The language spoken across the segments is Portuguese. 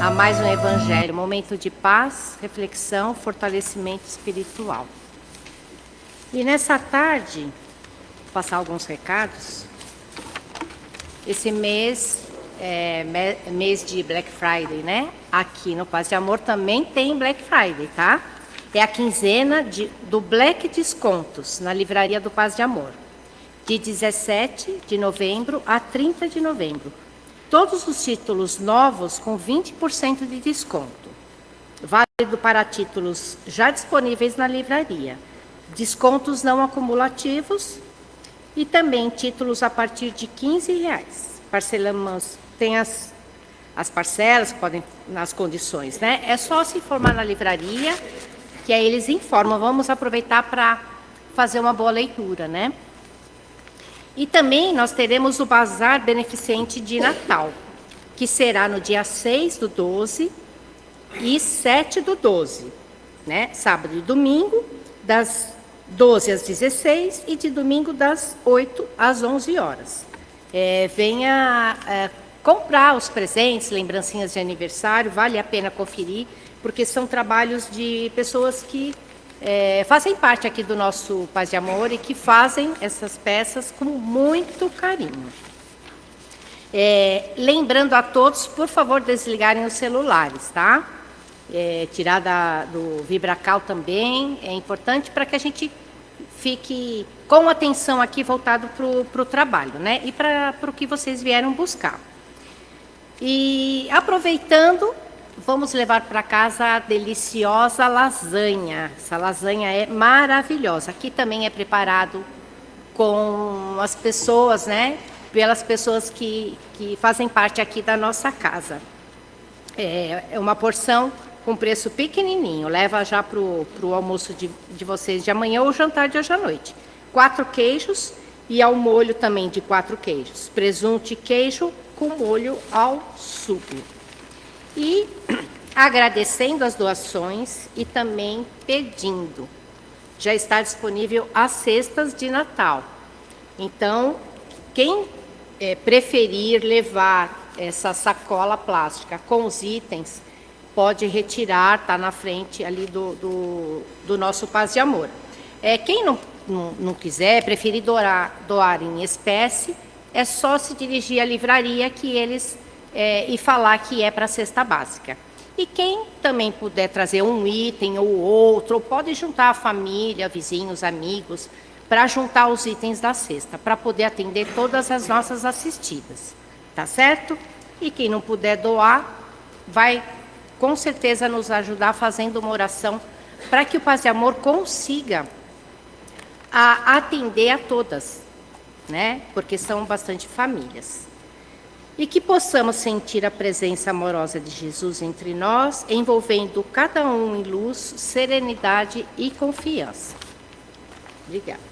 a mais um Evangelho, momento de paz, reflexão, fortalecimento espiritual. E nessa tarde, vou passar alguns recados. Esse mês é mês de Black Friday, né? Aqui no Paz de Amor também tem Black Friday, tá? É a quinzena do Black Descontos na Livraria do Paz de Amor, de 17 de novembro a 30 de novembro. Todos os títulos novos com 20% de desconto. Válido para títulos já disponíveis na livraria. Descontos não acumulativos e também títulos a partir de R$15. Parcelamos, tem as parcelas, podem nas condições, né? É só se informar na livraria, que aí eles informam. Vamos aproveitar para fazer uma boa leitura, né? E também nós teremos o Bazar Beneficente de Natal, que será no dia 6/12 e 7/12, né? Sábado e domingo, das 12 às 16 e de domingo das 8 às 11 horas. Venha comprar os presentes, lembrancinhas de aniversário, vale a pena conferir, porque são trabalhos de pessoas que fazem parte aqui do nosso Paz de Amor e que fazem essas peças com muito carinho. Lembrando a todos, por favor, desligarem os celulares, tá? Tirar do VibraCal também é importante para que a gente fique com atenção aqui voltado para o trabalho, né? E para o que vocês vieram buscar. E aproveitando, vamos levar para casa a deliciosa lasanha. Essa lasanha é maravilhosa. Aqui também é preparado com as pessoas, né? Pelas pessoas que fazem parte aqui da nossa casa. É uma porção com preço pequenininho. Leva já para o almoço de vocês de amanhã ou jantar de hoje à noite. 4 queijos e ao molho também de 4 queijos. Presunto e queijo com molho ao sugo. E agradecendo as doações e também pedindo. Já está disponível as cestas de Natal. Então, quem preferir levar essa sacola plástica com os itens, pode retirar, está na frente ali do nosso Paz de Amor. Quem não quiser, preferir doar em espécie, é só se dirigir à livraria que eles e falar que é para a cesta básica. E quem também puder trazer um item ou outro, ou pode juntar a família, vizinhos, amigos, para juntar os itens da cesta, para poder atender todas as nossas assistidas, tá certo? E quem não puder doar, vai com certeza nos ajudar fazendo uma oração para que o Paz de Amor consiga atender a todas, né? Porque são bastante famílias. E que possamos sentir a presença amorosa de Jesus entre nós, envolvendo cada um em luz, serenidade e confiança. Obrigada.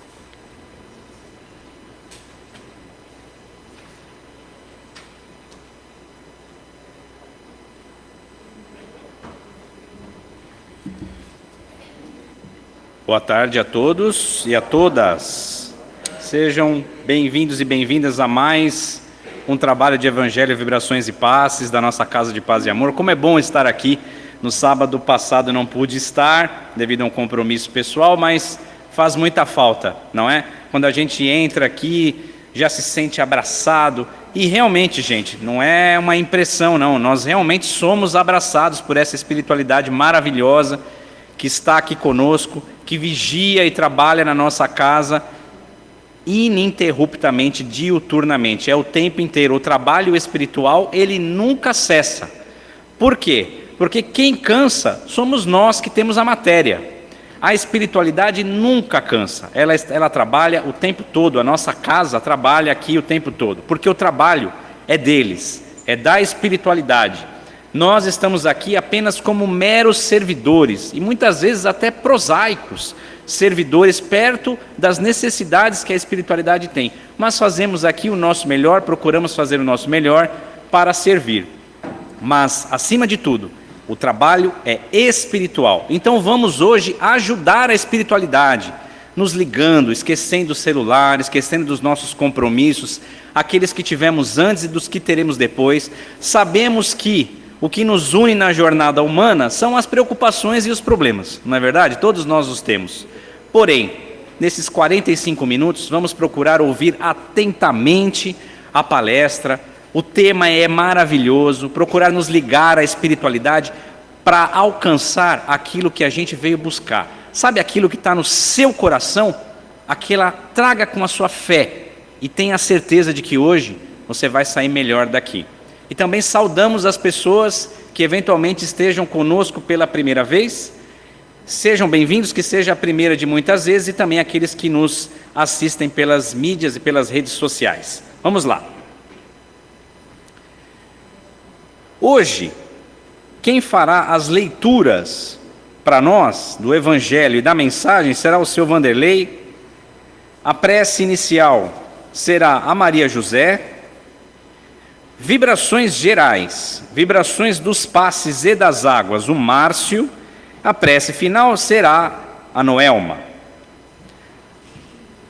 Boa tarde a todos e a todas. Sejam bem-vindos e bem-vindas a mais um trabalho de Evangelho, Vibrações e Passes da nossa Casa de Paz e Amor. Como é bom estar aqui. No sábado passado não pude estar devido a um compromisso pessoal, mas faz muita falta, não é? Quando a gente entra aqui, já se sente abraçado. E realmente, gente, não é uma impressão, não. Nós realmente somos abraçados por essa espiritualidade maravilhosa que está aqui conosco, que vigia e trabalha na nossa casa ininterruptamente, diuturnamente. É o tempo inteiro. O trabalho espiritual, ele nunca cessa. Por quê? Porque quem cansa somos nós que temos a matéria. A espiritualidade nunca cansa. Ela trabalha o tempo todo. A nossa casa trabalha aqui o tempo todo. Porque o trabalho é deles, é da espiritualidade. Nós estamos aqui apenas como meros servidores, e muitas vezes até prosaicos, servidores perto das necessidades que a espiritualidade tem. Mas fazemos aqui o nosso melhor, procuramos fazer o nosso melhor para servir. Mas, acima de tudo, o trabalho é espiritual. Então vamos hoje ajudar a espiritualidade, nos ligando, esquecendo o celular, esquecendo dos nossos compromissos, aqueles que tivemos antes e dos que teremos depois. Sabemos que o que nos une na jornada humana são as preocupações e os problemas, não é verdade? Todos nós os temos. Porém, nesses 45 minutos, vamos procurar ouvir atentamente a palestra. O tema é maravilhoso, procurar nos ligar à espiritualidade para alcançar aquilo que a gente veio buscar. Sabe aquilo que está no seu coração? Traga com a sua fé e tenha a certeza de que hoje você vai sair melhor daqui. E também saudamos as pessoas que eventualmente estejam conosco pela primeira vez. Sejam bem-vindos, que seja a primeira de muitas vezes, e também aqueles que nos assistem pelas mídias e pelas redes sociais. Vamos lá. Hoje, quem fará as leituras para nós do Evangelho e da mensagem será o seu Vanderlei. A prece inicial será a Maria José. Vibrações gerais, vibrações dos passes e das águas, o Márcio. A prece final será a Noelma.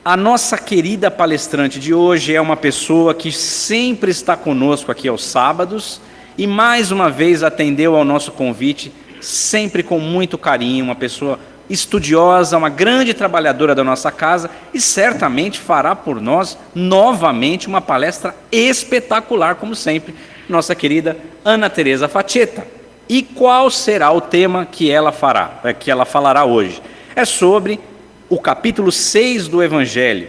A nossa querida palestrante de hoje é uma pessoa que sempre está conosco aqui aos sábados e mais uma vez atendeu ao nosso convite, sempre com muito carinho, uma pessoa estudiosa, uma grande trabalhadora da nossa casa e certamente fará por nós novamente uma palestra espetacular, como sempre, nossa querida Ana Teresa Facetta. E qual será o tema que ela falará hoje? É sobre o capítulo 6 do Evangelho,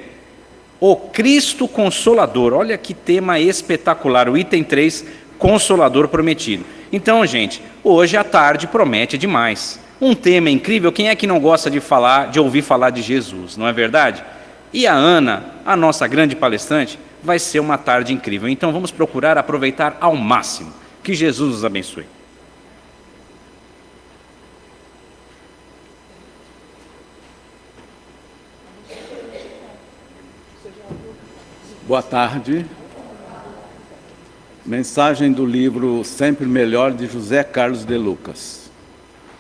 o Cristo Consolador. Olha que tema espetacular, o item 3, Consolador Prometido. Então, gente, hoje à tarde promete demais. Um tema incrível, quem é que não gosta de ouvir falar de Jesus, não é verdade? E a Ana, a nossa grande palestrante, vai ser uma tarde incrível. Então vamos procurar aproveitar ao máximo. Que Jesus nos abençoe. Boa tarde. Mensagem do livro Sempre Melhor, de José Carlos de Lucas.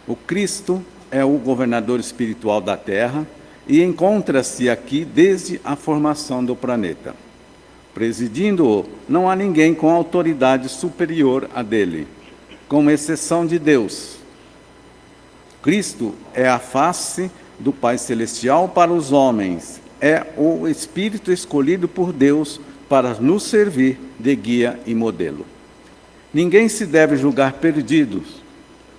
O Cristo é o governador espiritual da Terra e encontra-se aqui desde a formação do planeta. Presidindo-o, não há ninguém com autoridade superior a dele, com exceção de Deus. Cristo é a face do Pai Celestial para os homens, é o Espírito escolhido por Deus para nos servir de guia e modelo. Ninguém se deve julgar perdido,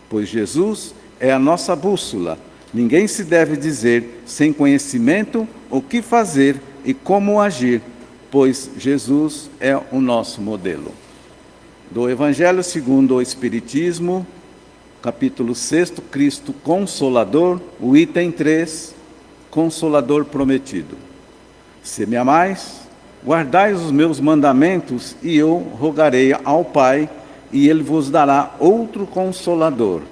pois Jesus é a nossa bússola. Ninguém se deve dizer sem conhecimento o que fazer e como agir, pois Jesus é o nosso modelo. Do Evangelho segundo o Espiritismo, capítulo 6, Cristo Consolador, o item 3, Consolador Prometido. Se me amais, guardai os meus mandamentos, e eu rogarei ao Pai, e Ele vos dará outro Consolador,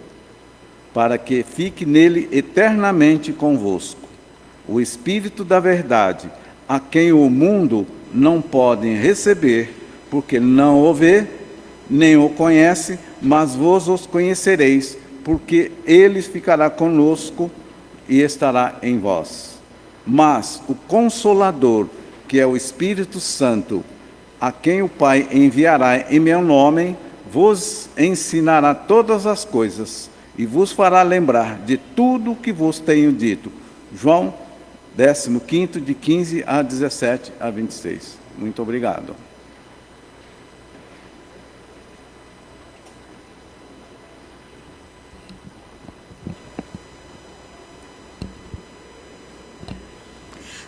para que fique nele eternamente convosco. O Espírito da Verdade, a quem o mundo não pode receber, porque não o vê, nem o conhece, mas vós os conhecereis, porque ele ficará conosco e estará em vós. Mas o Consolador, que é o Espírito Santo, a quem o Pai enviará em meu nome, vos ensinará todas as coisas e vos fará lembrar de tudo o que vos tenho dito. João 15, de 15 a 17 a 26. Muito obrigado.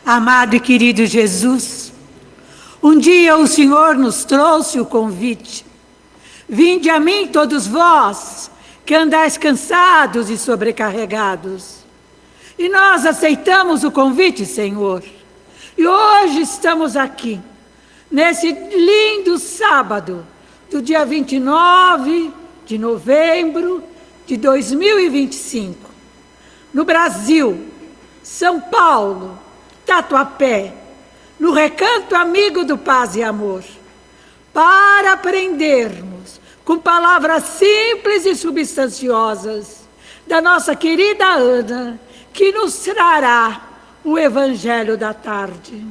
Amado e querido Jesus, um dia o Senhor nos trouxe o convite. Vinde a mim todos vós, que andais cansados e sobrecarregados. E nós aceitamos o convite, Senhor. E hoje estamos aqui, nesse lindo sábado, do dia 29 de novembro de 2025. No Brasil, São Paulo, Tatuapé, no Recanto Amigo do Paz e Amor, para aprendermos com palavras simples e substanciosas da nossa querida Ana, que nos trará o Evangelho da tarde.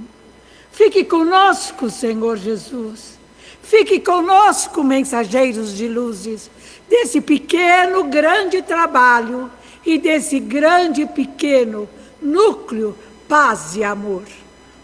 Fique conosco, Senhor Jesus, Fique conosco, mensageiros de luzes, desse pequeno, grande trabalho e desse grande, pequeno núcleo, paz e amor.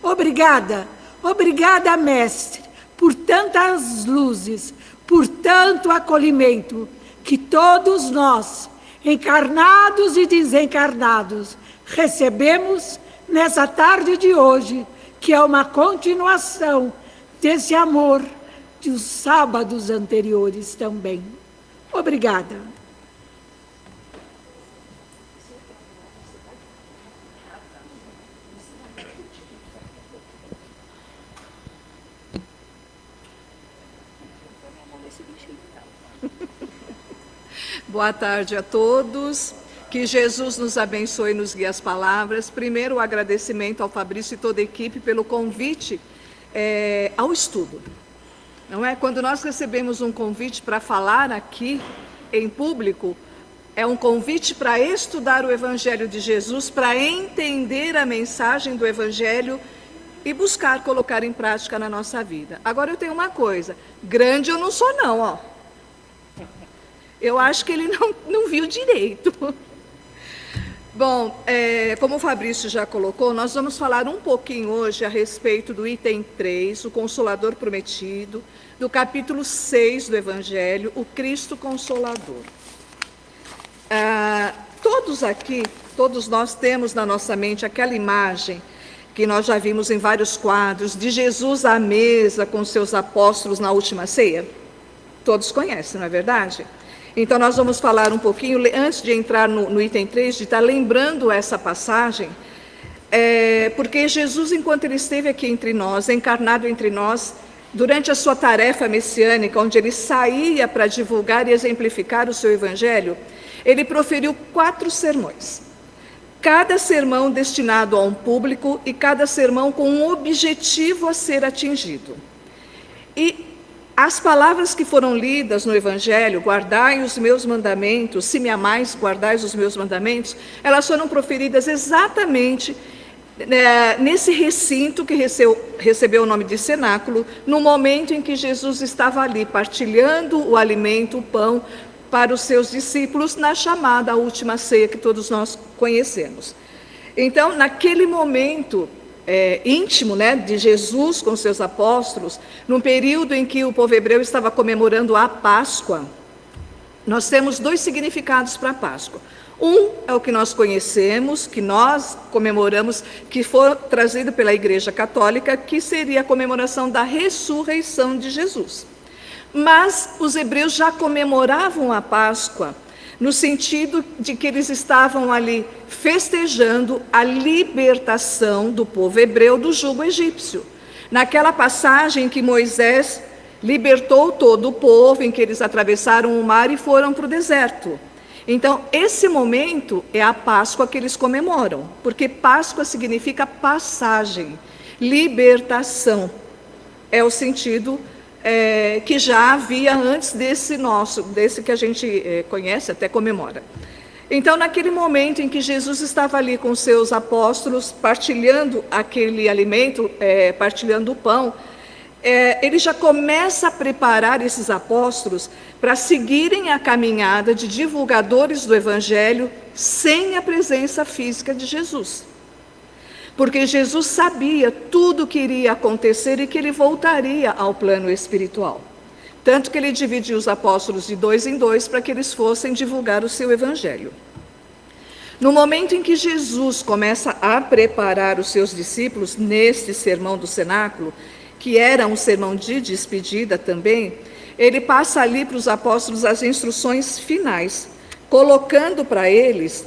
Obrigada, obrigada, Mestre, por tantas luzes, por tanto acolhimento, que todos nós, encarnados e desencarnados, recebemos nessa tarde de hoje, que é uma continuação desse amor dos sábados anteriores também. Obrigada. Boa tarde a todos. Que Jesus nos abençoe e nos guie as palavras. Primeiro, o agradecimento ao Fabrício e toda a equipe pelo convite ao estudo. Não é? Quando nós recebemos um convite para falar aqui em público, é um convite para estudar o Evangelho de Jesus, para entender a mensagem do Evangelho e buscar colocar em prática na nossa vida. Agora eu tenho uma coisa, grande eu não sou não, ó. Eu acho que ele não viu direito. Bom, como o Fabrício já colocou, nós vamos falar um pouquinho hoje a respeito do item 3, o Consolador Prometido, do capítulo 6 do Evangelho, o Cristo Consolador. Todos nós temos na nossa mente aquela imagem que nós já vimos em vários quadros, de Jesus à mesa com seus apóstolos na última ceia. Todos conhecem, não é verdade? Então, nós vamos falar um pouquinho, antes de entrar no item 3, de estar lembrando essa passagem, porque Jesus, enquanto ele esteve aqui entre nós, encarnado entre nós, durante a sua tarefa messiânica, onde ele saía para divulgar e exemplificar o seu evangelho, ele proferiu 4 sermões. Cada sermão destinado a um público e cada sermão com um objetivo a ser atingido. E as palavras que foram lidas no Evangelho, guardai os meus mandamentos, se me amais, guardai os meus mandamentos, elas foram proferidas exatamente nesse recinto que recebeu o nome de cenáculo, no momento em que Jesus estava ali partilhando o alimento, o pão, para os seus discípulos, na chamada última ceia que todos nós conhecemos. Então, naquele momento íntimo, de Jesus com seus apóstolos, num período em que o povo hebreu estava comemorando a Páscoa, nós temos 2 significados para a Páscoa. Um é o que nós conhecemos, que nós comemoramos, que foi trazido pela Igreja Católica, que seria a comemoração da ressurreição de Jesus. Mas os hebreus já comemoravam a Páscoa no sentido de que eles estavam ali festejando a libertação do povo hebreu do jugo egípcio. Naquela passagem em que Moisés libertou todo o povo, em que eles atravessaram o mar e foram para o deserto. Então, esse momento é a Páscoa que eles comemoram, porque Páscoa significa passagem, libertação. É o sentido que já havia antes desse que a gente conhece, até comemora. Então, naquele momento em que Jesus estava ali com seus apóstolos, partilhando aquele alimento, partilhando o pão, ele já começa a preparar esses apóstolos para seguirem a caminhada de divulgadores do Evangelho sem a presença física de Jesus. Porque Jesus sabia tudo o que iria acontecer e que ele voltaria ao plano espiritual. Tanto que ele dividiu os apóstolos de 2 em 2 para que eles fossem divulgar o seu evangelho. No momento em que Jesus começa a preparar os seus discípulos neste sermão do cenáculo, que era um sermão de despedida também, ele passa ali para os apóstolos as instruções finais, colocando para eles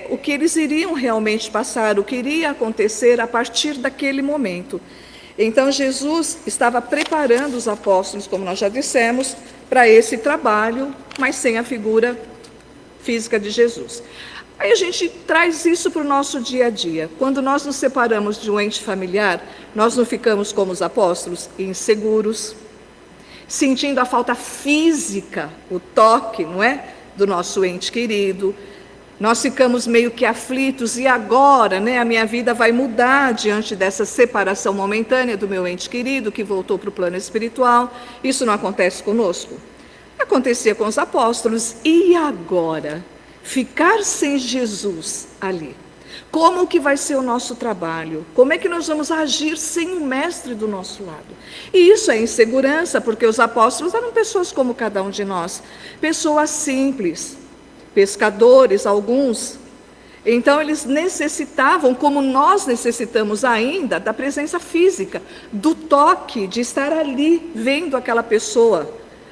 o que eles iriam realmente passar, o que iria acontecer a partir daquele momento. Então, Jesus estava preparando os apóstolos, como nós já dissemos, para esse trabalho, mas sem a figura física de Jesus. Aí a gente traz isso para o nosso dia a dia. Quando nós nos separamos de um ente familiar, nós não ficamos como os apóstolos, inseguros, sentindo a falta física, o toque, não é? Do nosso ente querido. Nós ficamos meio que aflitos, e agora, né, a minha vida vai mudar diante dessa separação momentânea do meu ente querido, que voltou para o plano espiritual. Isso não acontece conosco? Acontecia com os apóstolos. E agora? Ficar sem Jesus ali. Como que vai ser o nosso trabalho? Como é que nós vamos agir sem o Mestre do nosso lado? E isso é insegurança, porque os apóstolos eram pessoas como cada um de nós. Pessoas simples, pescadores, alguns. Então eles necessitavam, como nós necessitamos ainda, da presença física, do toque, de estar ali, vendo aquela pessoa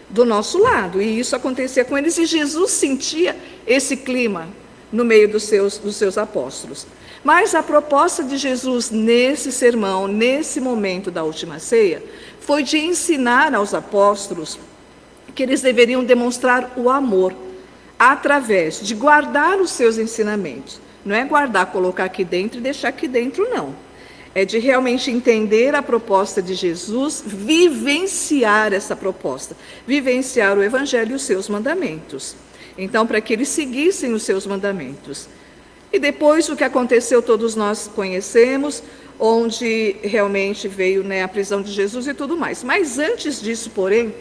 do nosso lado. E isso acontecia com eles, e Jesus sentia esse clima no meio dos seus apóstolos. Mas a proposta de Jesus nesse sermão, nesse momento da última ceia, foi de ensinar aos apóstolos que eles deveriam demonstrar o amor através de guardar os seus ensinamentos. Não é guardar, colocar aqui dentro e deixar aqui dentro, não. É de realmente entender a proposta de Jesus, vivenciar essa proposta, vivenciar o Evangelho e os seus mandamentos. Então, para que eles seguissem os seus mandamentos. E depois o que aconteceu, todos nós conhecemos, onde realmente veio, né, a prisão de Jesus e tudo mais. Mas antes disso, porém,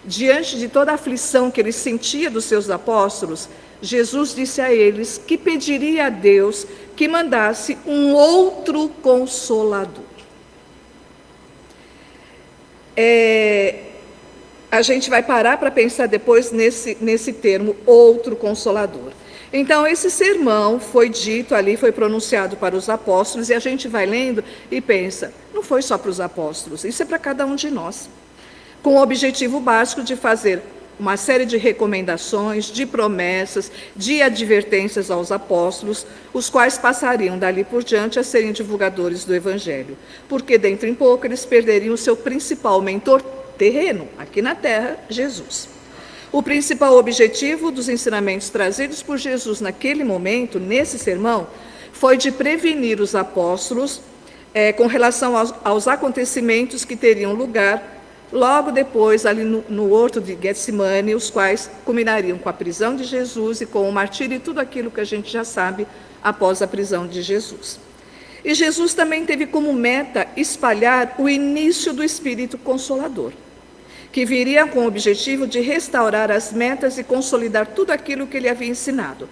diante de toda a aflição que ele sentia dos seus apóstolos, Jesus disse a eles que pediria a Deus que mandasse um outro Consolador. A gente vai parar para pensar depois nesse termo, outro Consolador. Então, esse sermão foi dito ali, foi pronunciado para os apóstolos, e a gente vai lendo e pensa, não foi só para os apóstolos, isso é para cada um de nós, com o objetivo básico de fazer uma série de recomendações, de promessas, de advertências aos apóstolos, os quais passariam dali por diante a serem divulgadores do Evangelho, porque dentro em pouco eles perderiam o seu principal mentor terreno, aqui na terra, Jesus. O principal objetivo dos ensinamentos trazidos por Jesus naquele momento, nesse sermão, foi de prevenir os apóstolos com relação aos acontecimentos que teriam lugar logo depois, ali no horto de Getsemane, os quais culminariam com a prisão de Jesus e com o martírio e tudo aquilo que a gente já sabe após a prisão de Jesus. E Jesus também teve como meta espalhar o início do Espírito Consolador, que viria com o objetivo de restaurar as metas e consolidar tudo aquilo que ele havia ensinado.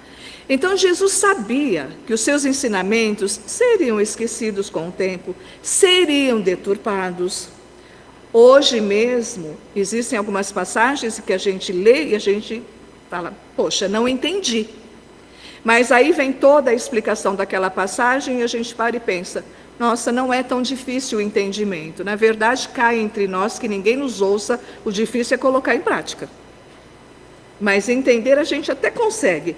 Então Jesus sabia que os seus ensinamentos seriam esquecidos com o tempo, seriam deturpados. Hoje mesmo, existem algumas passagens que a gente lê e a gente fala, poxa, não entendi. Mas aí vem toda a explicação daquela passagem e a gente para e pensa, nossa, não é tão difícil o entendimento. Na verdade, cai entre nós que ninguém nos ouça, o difícil é colocar em prática. Mas entender a gente até consegue.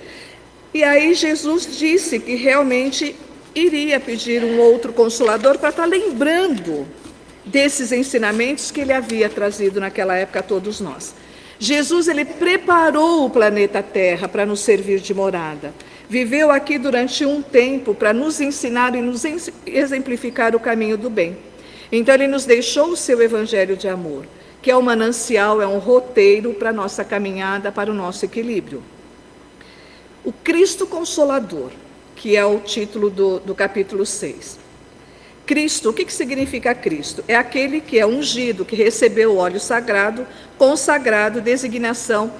E aí Jesus disse que realmente iria pedir um outro Consolador para estar lembrando desses ensinamentos que ele havia trazido naquela época a todos nós. Jesus, ele preparou o planeta Terra para nos servir de morada. Viveu aqui durante um tempo para nos ensinar e nos exemplificar o caminho do bem. Então ele nos deixou o seu evangelho de amor, que é um manancial, é um roteiro para a nossa caminhada, para o nosso equilíbrio. O Cristo Consolador, que é o título do capítulo 6. Cristo, o que significa Cristo? É aquele que é ungido, que recebeu o óleo sagrado, consagrado, designação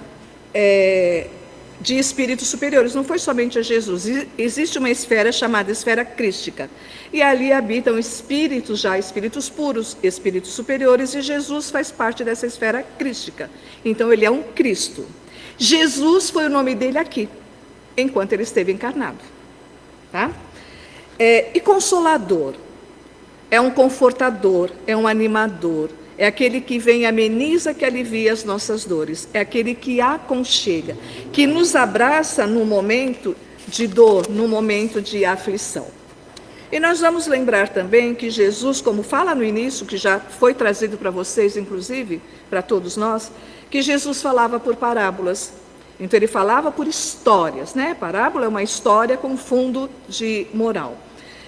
de espíritos superiores. Não foi somente a Jesus. Existe uma esfera chamada esfera crística. E ali habitam espíritos já, espíritos puros, espíritos superiores, e Jesus faz parte dessa esfera crística. Então ele é um Cristo. Jesus foi o nome dele aqui, enquanto ele esteve encarnado. Tá? E Consolador. É um confortador, é um animador, é aquele que vem e ameniza, que alivia as nossas dores, é aquele que aconchega, que nos abraça no momento de dor, no momento de aflição. E nós vamos lembrar também que Jesus, como fala no início, que já foi trazido para vocês, inclusive, para todos nós, que Jesus falava por parábolas. Então ele falava por histórias, né? Parábola é uma história com fundo de moral.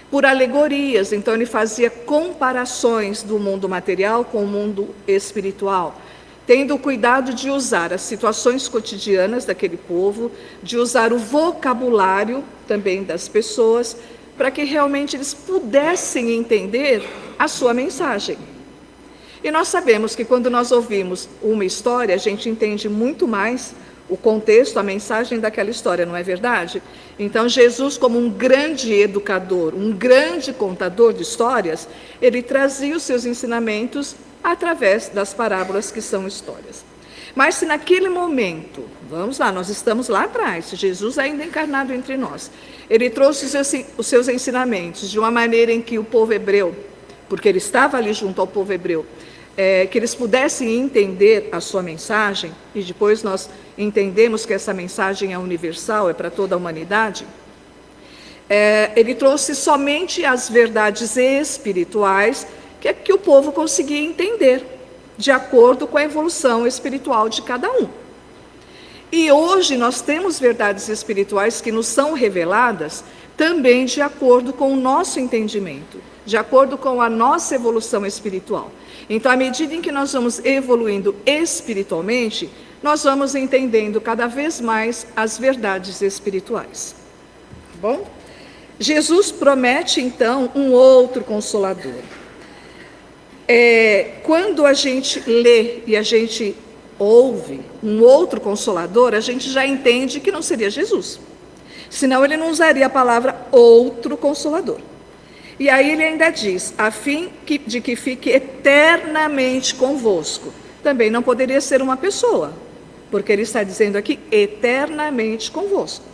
Por alegorias, então ele fazia comparações do mundo material com o mundo espiritual, tendo o cuidado de usar as situações cotidianas daquele povo, de usar o vocabulário também das pessoas, para que realmente eles pudessem entender a sua mensagem. E nós sabemos que quando nós ouvimos uma história, a gente entende muito mais o contexto, a mensagem daquela história, não é verdade? Então, Jesus, como um grande educador, um grande contador de histórias, ele trazia os seus ensinamentos através das parábolas que são histórias. Mas se naquele momento, vamos lá, nós estamos lá atrás, Jesus ainda encarnado entre nós, ele trouxe os seus ensinamentos de uma maneira em que o povo hebreu, porque ele estava ali junto ao povo hebreu, que eles pudessem entender a sua mensagem, e depois nós entendemos que essa mensagem é universal, é para toda a humanidade, ele trouxe somente as verdades espirituais que o povo conseguia entender, de acordo com a evolução espiritual de cada um. E hoje nós temos verdades espirituais que nos são reveladas também de acordo com o nosso entendimento, de acordo com a nossa evolução espiritual. Então, à medida em que nós vamos evoluindo espiritualmente, nós vamos entendendo cada vez mais as verdades espirituais. Bom, Jesus promete, então, um outro Consolador. Quando a gente lê e a gente ouve um outro Consolador, a gente já entende que não seria Jesus. Senão ele não usaria a palavra outro Consolador. E aí ele ainda diz, a fim de que fique eternamente convosco. Também não poderia ser uma pessoa, porque ele está dizendo aqui, eternamente convosco.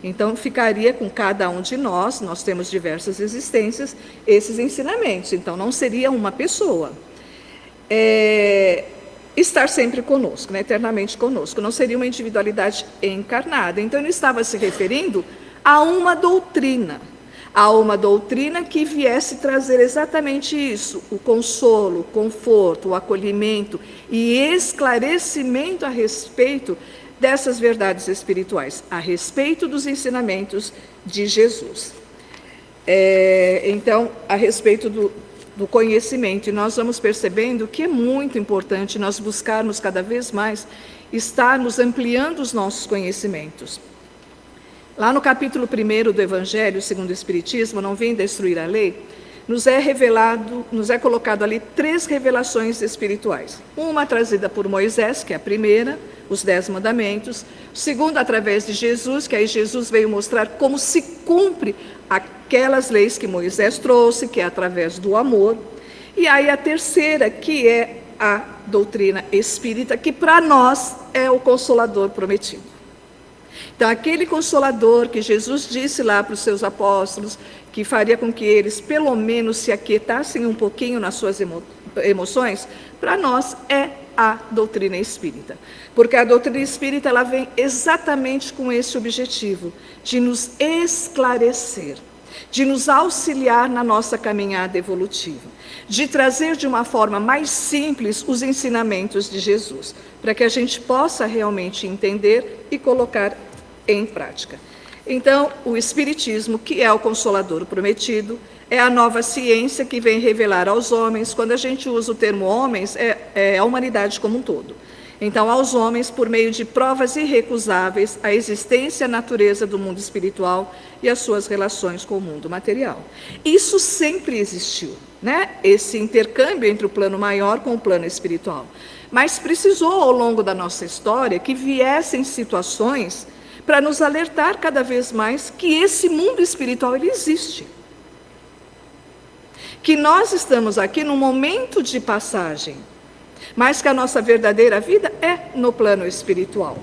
Então ficaria com cada um de nós, nós temos diversas existências, esses ensinamentos. Então não seria uma pessoa. Estar sempre conosco, né? Eternamente conosco. Não seria uma individualidade encarnada. Então ele estava se referindo a uma doutrina. A uma doutrina que viesse trazer exatamente isso, o consolo, o conforto, o acolhimento e esclarecimento a respeito dessas verdades espirituais, a respeito dos ensinamentos de Jesus. Então, a respeito do conhecimento, e nós vamos percebendo que é muito importante nós buscarmos cada vez mais estarmos ampliando os nossos conhecimentos. Lá no capítulo 1 do Evangelho, segundo o Espiritismo, não vim destruir a lei, nos é colocado ali 3 revelações espirituais. Uma trazida por Moisés, que é a primeira, os 10 mandamentos. Segunda, através de Jesus, que aí Jesus veio mostrar como se cumpre aquelas leis que Moisés trouxe, que é através do amor. E aí a terceira, que é a doutrina espírita, que para nós é o Consolador prometido. Então, aquele Consolador que Jesus disse lá para os seus apóstolos, que faria com que eles, pelo menos, se aquietassem um pouquinho nas suas emoções, para nós é a doutrina espírita. Porque a doutrina espírita ela vem exatamente com esse objetivo, de nos esclarecer, de nos auxiliar na nossa caminhada evolutiva, de trazer de uma forma mais simples os ensinamentos de Jesus, para que a gente possa realmente entender e colocar em prática. Então, o Espiritismo, que é o Consolador prometido, é a nova ciência que vem revelar aos homens, quando a gente usa o termo homens, é a humanidade como um todo. Então, aos homens, por meio de provas irrecusáveis, a existência e a natureza do mundo espiritual e as suas relações com o mundo material. Isso sempre existiu, né? Esse intercâmbio entre o plano maior com o plano espiritual. Mas precisou, ao longo da nossa história, que viessem situações para nos alertar cada vez mais que esse mundo espiritual ele existe. Que nós estamos aqui num momento de passagem, mas que a nossa verdadeira vida é no plano espiritual.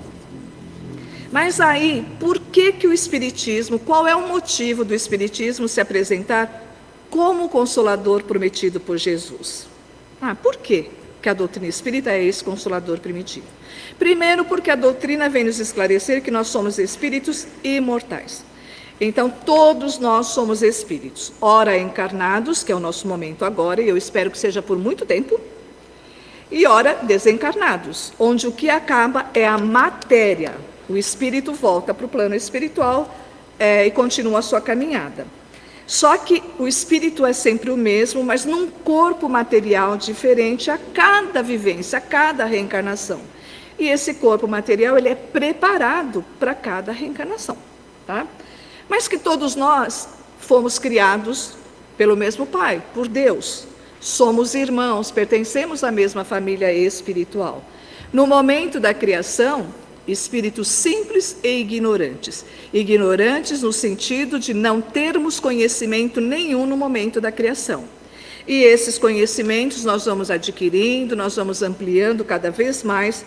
Mas aí, por que o Espiritismo, qual é o motivo do Espiritismo se apresentar como o Consolador prometido por Jesus? Por quê que a doutrina espírita é esse Consolador prometido? Primeiro, porque a doutrina vem nos esclarecer que nós somos espíritos imortais. Então, todos nós somos espíritos, ora encarnados, que é o nosso momento agora, e eu espero que seja por muito tempo, e ora desencarnados, onde o que acaba é a matéria. O espírito volta para o plano espiritual e continua a sua caminhada. Só que o espírito é sempre o mesmo, mas num corpo material diferente a cada vivência, a cada reencarnação. E esse corpo material, ele é preparado para cada reencarnação, tá? Mas que todos nós fomos criados pelo mesmo Pai, por Deus. Somos irmãos, pertencemos à mesma família espiritual. No momento da criação, espíritos simples e ignorantes. Ignorantes no sentido de não termos conhecimento nenhum no momento da criação. E esses conhecimentos nós vamos adquirindo, nós vamos ampliando cada vez mais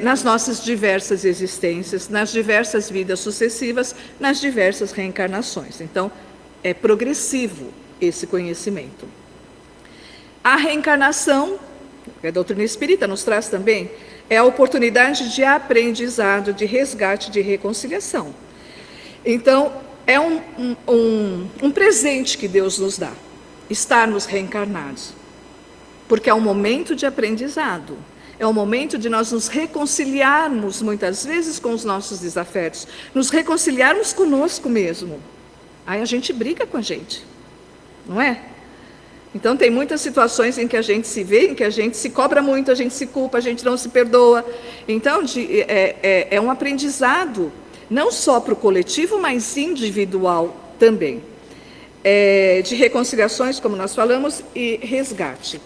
nas nossas diversas existências, nas diversas vidas sucessivas, nas diversas reencarnações. Então, é progressivo esse conhecimento. A reencarnação, que a doutrina espírita nos traz também, é a oportunidade de aprendizado, de resgate, de reconciliação. Então, é um presente que Deus nos dá, estarmos reencarnados. Porque é um momento de aprendizado, é um momento de nós nos reconciliarmos, muitas vezes, com os nossos desafetos, nos reconciliarmos conosco mesmo. Aí a gente briga com a gente, não é? Então, tem muitas situações em que a gente se vê, em que a gente se cobra muito, a gente se culpa, a gente não se perdoa. Então, é um aprendizado, não só para o coletivo, mas individual também. De reconciliações, como nós falamos, e resgate.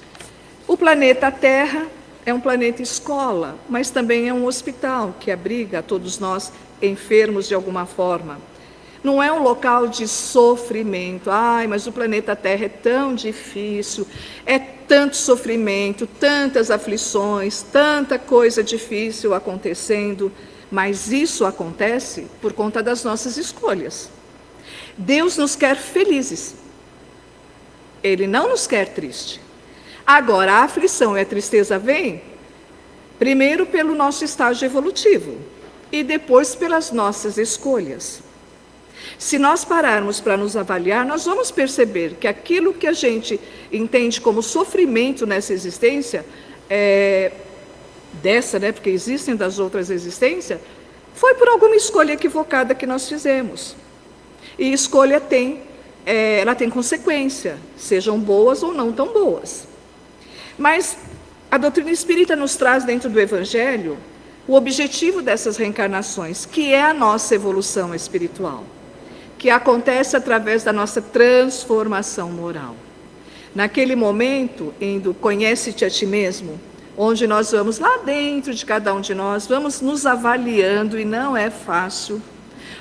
O planeta Terra é um planeta escola, mas também é um hospital que abriga a todos nós enfermos de alguma forma. Não é um local de sofrimento. Ai, mas o planeta Terra é tão difícil, é tanto sofrimento, tantas aflições, tanta coisa difícil acontecendo. Mas isso acontece por conta das nossas escolhas. Deus nos quer felizes. Ele não nos quer tristes. Agora, a aflição e a tristeza vêm, primeiro pelo nosso estágio evolutivo e depois pelas nossas escolhas. Se nós pararmos para nos avaliar, nós vamos perceber que aquilo que a gente entende como sofrimento nessa existência, porque existem das outras existências, foi por alguma escolha equivocada que nós fizemos. E escolha ela tem consequência, sejam boas ou não tão boas. Mas a doutrina espírita nos traz dentro do Evangelho o objetivo dessas reencarnações, que é a nossa evolução espiritual, que acontece através da nossa transformação moral. Naquele momento, indo conhece-te a ti mesmo, onde nós vamos lá dentro de cada um de nós, vamos nos avaliando, e não é fácil,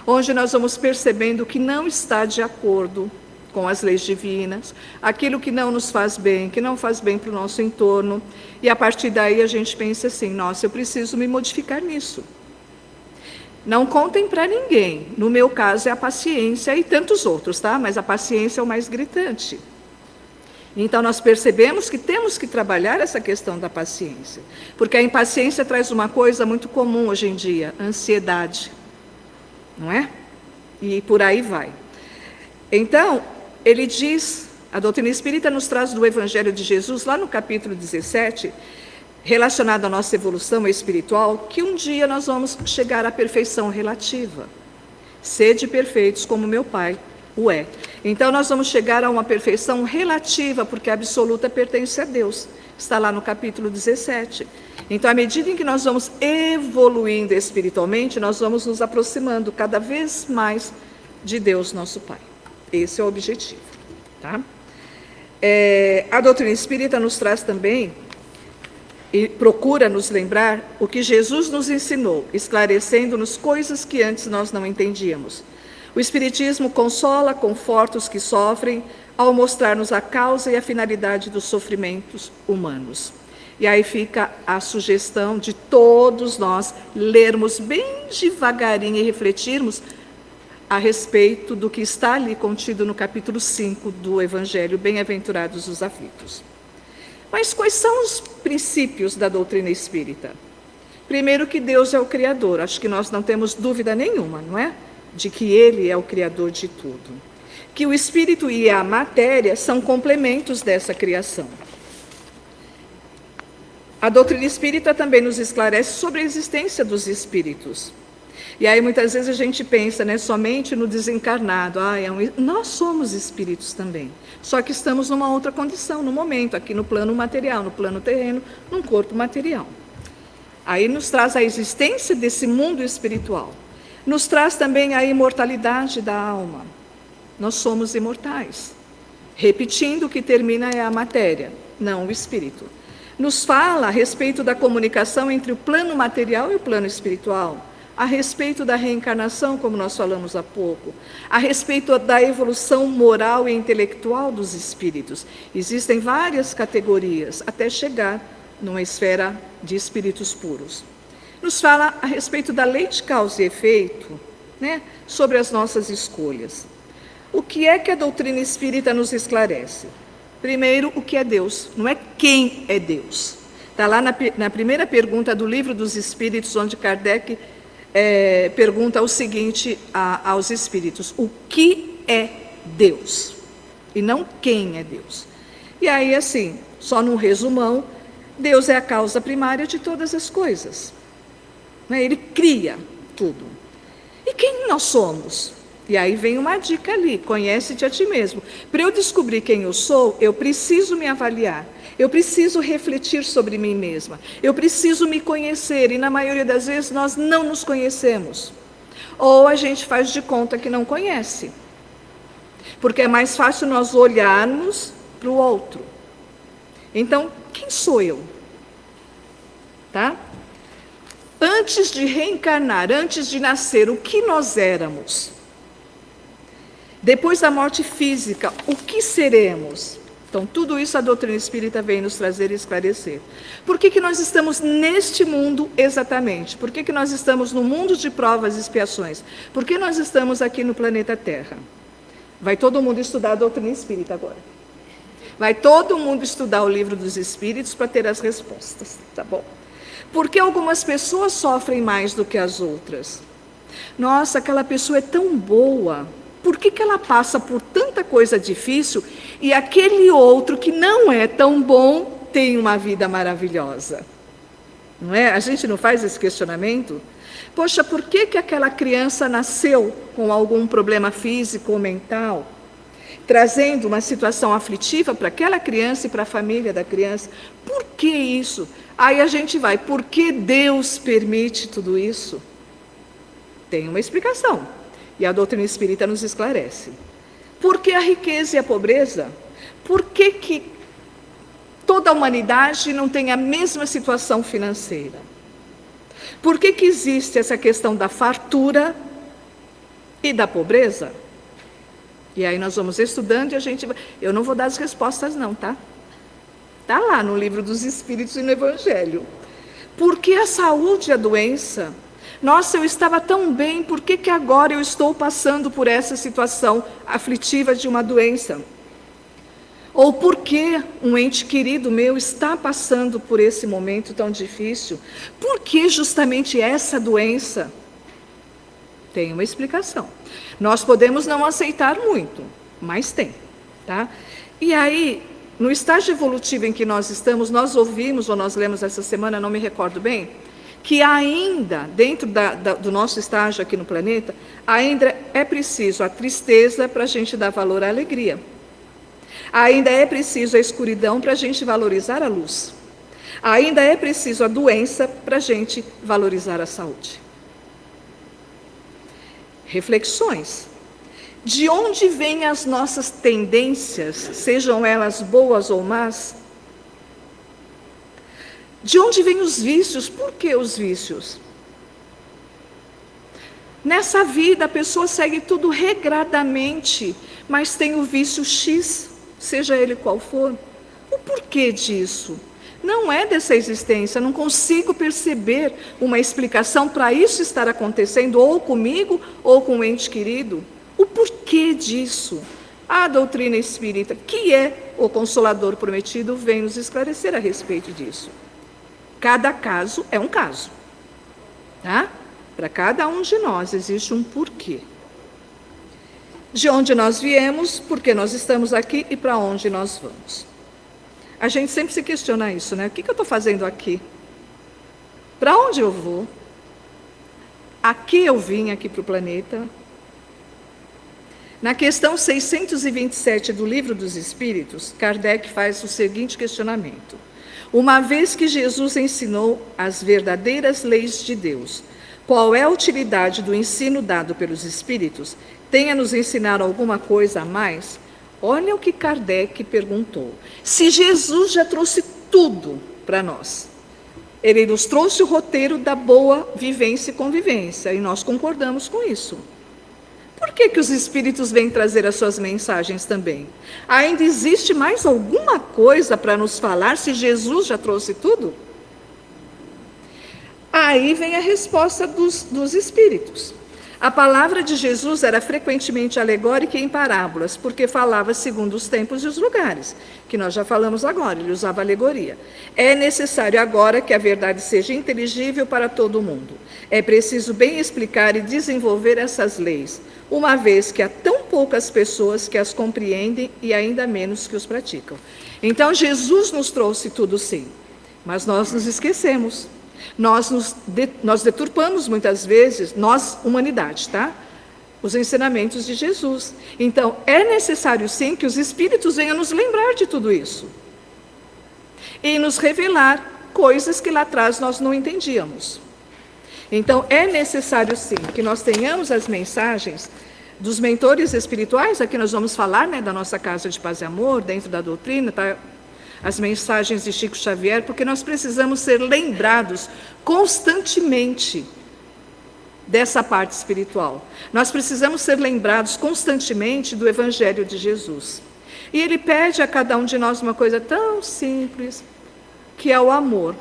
onde nós vamos percebendo que não está de acordo com as leis divinas, aquilo que não nos faz bem, que não faz bem para o nosso entorno, e a partir daí a gente pensa assim, nossa, eu preciso me modificar nisso. Não contem para ninguém, no meu caso é a paciência e tantos outros, tá? Mas a paciência é o mais gritante. Então nós percebemos que temos que trabalhar essa questão da paciência, porque a impaciência traz uma coisa muito comum hoje em dia, ansiedade, não é? E por aí vai. Então, ele diz, a doutrina espírita nos traz do Evangelho de Jesus, lá no capítulo 17, relacionado à nossa evolução espiritual, que um dia nós vamos chegar à perfeição relativa. Sede perfeitos como meu Pai o é. Então nós vamos chegar a uma perfeição relativa, porque a absoluta pertence a Deus. Está lá no capítulo 17. Então, à medida em que nós vamos evoluindo espiritualmente, nós vamos nos aproximando cada vez mais de Deus, nosso Pai. Esse é o objetivo, tá? A doutrina espírita nos traz também e procura nos lembrar o que Jesus nos ensinou, esclarecendo-nos coisas que antes nós não entendíamos. O Espiritismo consola, conforta os que sofrem, ao mostrar-nos a causa e a finalidade dos sofrimentos humanos. E aí fica a sugestão de todos nós lermos bem devagarinho e refletirmos a respeito do que está ali contido no capítulo 5 do Evangelho, Bem-aventurados os aflitos. Mas quais são os princípios da doutrina espírita? Primeiro, que Deus é o Criador. Acho que nós não temos dúvida nenhuma, não é? De que Ele é o Criador de tudo. Que o Espírito e a matéria são complementos dessa criação. A doutrina espírita também nos esclarece sobre a existência dos espíritos. E aí muitas vezes a gente pensa, né, somente no desencarnado. Nós somos espíritos também, só que estamos numa outra condição, no momento, aqui no plano material, no plano terreno, num corpo material. Aí nos traz a existência desse mundo espiritual. Nos traz também a imortalidade da alma. Nós somos imortais. Repetindo, o que termina é a matéria, não o espírito. Nos fala a respeito da comunicação entre o plano material e o plano espiritual, a respeito da reencarnação, como nós falamos há pouco, a respeito da evolução moral e intelectual dos espíritos. Existem várias categorias, até chegar numa esfera de espíritos puros. Nos fala a respeito da lei de causa e efeito, né, sobre as nossas escolhas. O que é que a doutrina espírita nos esclarece? Primeiro, o que é Deus, não é quem é Deus. Está lá na primeira pergunta do Livro dos Espíritos, onde Kardec pergunta o seguinte aos espíritos: o que é Deus? E não quem é Deus. E aí, assim, só num resumão, Deus é a causa primária de todas as coisas. Ele cria tudo. E quem nós somos? E aí vem uma dica ali: conhece-te a ti mesmo. Para eu descobrir quem eu sou, eu preciso me avaliar. Eu preciso refletir sobre mim mesma. Eu preciso me conhecer. E na maioria das vezes nós não nos conhecemos. Ou a gente faz de conta que não conhece. Porque é mais fácil nós olharmos para o outro. Então, quem sou eu? Tá? Antes de reencarnar, antes de nascer, o que nós éramos? Depois da morte física, o que seremos? Então, tudo isso a doutrina espírita vem nos trazer e esclarecer. Por que nós estamos neste mundo exatamente? Por que nós estamos no mundo de provas e expiações? Por que nós estamos aqui no planeta Terra? Vai todo mundo estudar a doutrina espírita agora. Vai todo mundo estudar o Livro dos Espíritos para ter as respostas, tá bom? Por que algumas pessoas sofrem mais do que as outras? Nossa, aquela pessoa é tão boa. Por que ela passa por tanta coisa difícil e aquele outro que não é tão bom tem uma vida maravilhosa? Não é? A gente não faz esse questionamento? Poxa, por que aquela criança nasceu com algum problema físico ou mental, trazendo uma situação aflitiva para aquela criança e para a família da criança? Por que isso? Aí a gente vai: por que Deus permite tudo isso? Tem uma explicação. E a doutrina espírita nos esclarece. Por que a riqueza e a pobreza? Por que toda a humanidade não tem a mesma situação financeira? Por que existe essa questão da fartura e da pobreza? E aí nós vamos estudando e a gente vai... Eu não vou dar as respostas não, tá? Está lá no Livro dos Espíritos e no Evangelho. Por que a saúde e a doença? Nossa, eu estava tão bem, por que agora eu estou passando por essa situação aflitiva de uma doença? Ou por que um ente querido meu está passando por esse momento tão difícil? Por que justamente essa doença? Tem uma explicação. Nós podemos não aceitar muito, mas tem, tá? E aí, no estágio evolutivo em que nós estamos, nós ouvimos, ou nós lemos essa semana, não me recordo bem, que ainda, dentro do nosso estágio aqui no planeta, ainda é preciso a tristeza para a gente dar valor à alegria. Ainda é preciso a escuridão para a gente valorizar a luz. Ainda é preciso a doença para a gente valorizar a saúde. Reflexões. De onde vêm as nossas tendências, sejam elas boas ou más? De onde vêm os vícios? Por que os vícios? Nessa vida a pessoa segue tudo regradamente, mas tem o vício X, seja ele qual for. O porquê disso? Não é dessa existência, não consigo perceber uma explicação para isso estar acontecendo, ou comigo, ou com um ente querido. O porquê disso? A doutrina espírita, que é o Consolador prometido, vem nos esclarecer a respeito disso. Cada caso é um caso, tá? Para cada um de nós existe um porquê. De onde nós viemos, por que nós estamos aqui e para onde nós vamos. A gente sempre se questiona isso, né? O que eu estou fazendo aqui? Para onde eu vou? a que eu vim aqui para o planeta? Na questão 627 do Livro dos Espíritos, Kardec faz o seguinte questionamento: uma vez que Jesus ensinou as verdadeiras leis de Deus, qual é a utilidade do ensino dado pelos Espíritos? Tem a nos ensinar alguma coisa a mais? Olha o que Kardec perguntou. Se Jesus já trouxe tudo para nós, ele nos trouxe o roteiro da boa vivência e convivência, e nós concordamos com isso. Por que os Espíritos vêm trazer as suas mensagens também? Ainda existe mais alguma coisa para nos falar se Jesus já trouxe tudo? Aí vem a resposta dos Espíritos. A palavra de Jesus era frequentemente alegórica e em parábolas, porque falava segundo os tempos e os lugares, que nós já falamos agora, ele usava alegoria. É necessário agora que a verdade seja inteligível para todo mundo. É preciso bem explicar e desenvolver essas leis, uma vez que há tão poucas pessoas que as compreendem e ainda menos que os praticam. Então, Jesus nos trouxe tudo sim, mas nós nos esquecemos. Nós deturpamos muitas vezes, nós, humanidade, tá? Os ensinamentos de Jesus. Então, é necessário sim que os Espíritos venham nos lembrar de tudo isso. E nos revelar coisas que lá atrás nós não entendíamos. Então, é necessário sim que nós tenhamos as mensagens dos mentores espirituais. Aqui nós vamos falar, né, da nossa Casa de Paz e Amor, dentro da doutrina, tá? As mensagens de Chico Xavier, porque nós precisamos ser lembrados constantemente dessa parte espiritual. Nós precisamos ser lembrados constantemente do Evangelho de Jesus. E ele pede a cada um de nós uma coisa tão simples, que é o amor.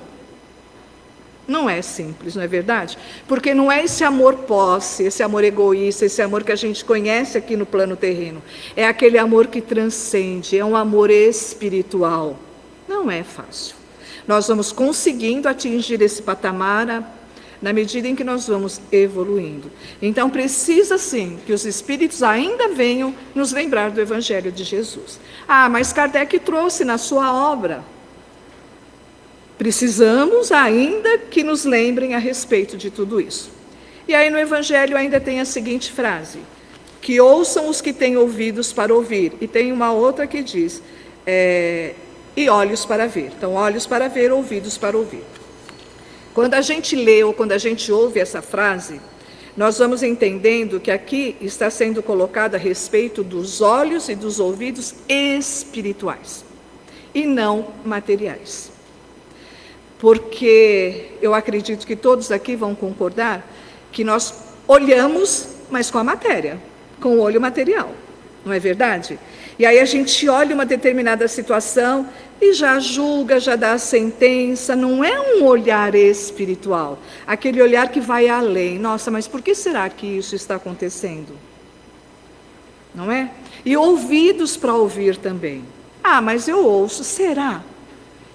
Não é simples, não é verdade? Porque não é esse amor posse, esse amor egoísta, esse amor que a gente conhece aqui no plano terreno. É aquele amor que transcende, é um amor espiritual. Não é fácil. Nós vamos conseguindo atingir esse patamar na medida em que nós vamos evoluindo. Então, precisa sim que os Espíritos ainda venham nos lembrar do Evangelho de Jesus. Ah, mas Kardec trouxe na sua obra. Precisamos ainda que nos lembrem a respeito de tudo isso. E aí no Evangelho ainda tem a seguinte frase: que ouçam os que têm ouvidos para ouvir. E tem uma outra que diz, e olhos para ver. Então, olhos para ver, ouvidos para ouvir. Quando a gente lê ou quando a gente ouve essa frase, nós vamos entendendo que aqui está sendo colocado a respeito dos olhos e dos ouvidos espirituais, e não materiais. Porque eu acredito que todos aqui vão concordar que nós olhamos, mas com a matéria, com o olho material, não é verdade? E aí a gente olha uma determinada situação e já julga, já dá a sentença. Não é um olhar espiritual, aquele olhar que vai além. Nossa, mas por que será que isso está acontecendo? Não é? E ouvidos para ouvir também. Ah, mas eu ouço, será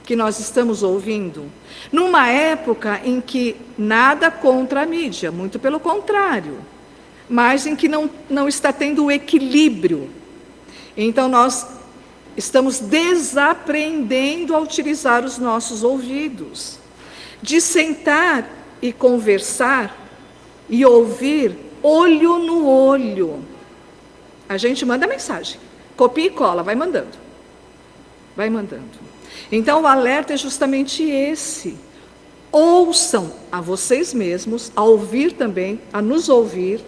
que nós estamos ouvindo? Numa época em que nada contra a mídia, muito pelo contrário, mas em que não está tendo o equilíbrio. Então nós estamos desaprendendo a utilizar os nossos ouvidos, de sentar e conversar e ouvir olho no olho. A gente manda mensagem, copia e cola, vai mandando. Vai mandando. Então o alerta é justamente esse. Ouçam a vocês mesmos, a ouvir também, a nos ouvir,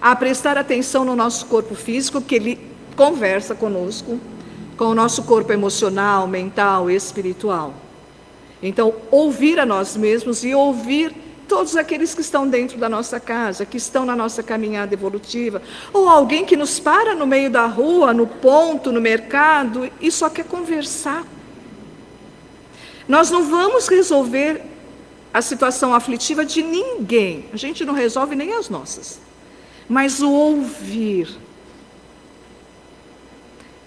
a prestar atenção no nosso corpo físico, que ele conversa conosco, com o nosso corpo emocional, mental, espiritual. Então, ouvir a nós mesmos e ouvir todos aqueles que estão dentro da nossa casa, que estão na nossa caminhada evolutiva, ou alguém que nos para no meio da rua, no ponto, no mercado, e só quer conversar. Nós não vamos resolver a situação aflitiva de ninguém, a gente não resolve nem as nossas, mas o ouvir,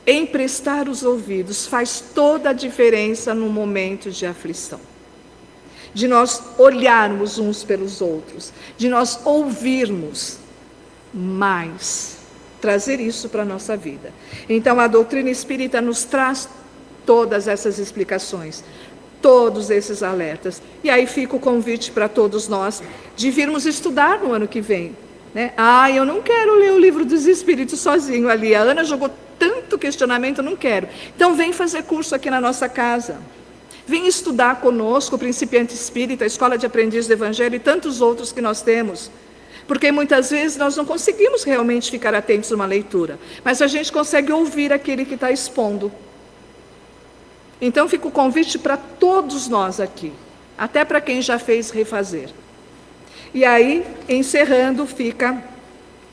emprestar os ouvidos, faz toda a diferença no momento de aflição. De nós olharmos uns pelos outros, de nós ouvirmos mais, trazer isso para a nossa vida. Então a doutrina espírita nos traz todas essas explicações. todos esses alertas. E aí fica o convite para todos nós de virmos estudar no ano que vem, né? Eu não quero ler o livro dos Espíritos sozinho ali. A Ana jogou tanto questionamento, eu não quero. Então vem fazer curso aqui na nossa casa. Vem estudar conosco o Principiante Espírita, a Escola de Aprendiz do Evangelho e tantos outros que nós temos. Porque muitas vezes nós não conseguimos realmente ficar atentos numa leitura, mas a gente consegue ouvir aquele que está expondo. Então fica o convite para todos nós aqui, até para quem já fez refazer. E aí, encerrando, fica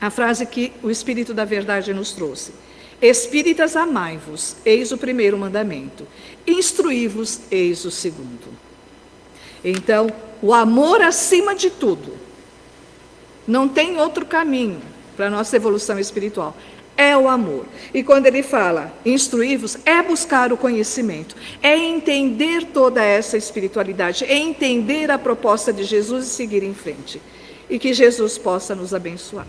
a frase que o Espírito da Verdade nos trouxe. Espíritas, amai-vos, eis o primeiro mandamento. Instruí-vos, eis o segundo. Então, o amor acima de tudo. Não tem outro caminho para a nossa evolução espiritual. É o amor. E quando ele fala instruí-vos, é buscar o conhecimento, é entender toda essa espiritualidade, é entender a proposta de Jesus e seguir em frente. E que Jesus possa nos abençoar.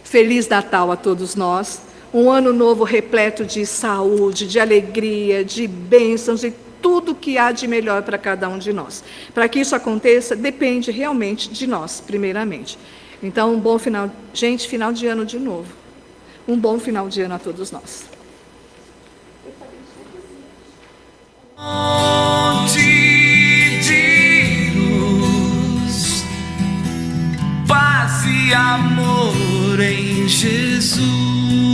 Feliz Natal a todos nós. Um ano novo repleto de saúde, de alegria, de bênçãos e tudo que há de melhor para cada um de nós. Para que isso aconteça, depende realmente de nós, primeiramente. Então, um bom final de ano de novo. Um bom final de ano a todos nós. Fonte de luz, paz e amor em Jesus.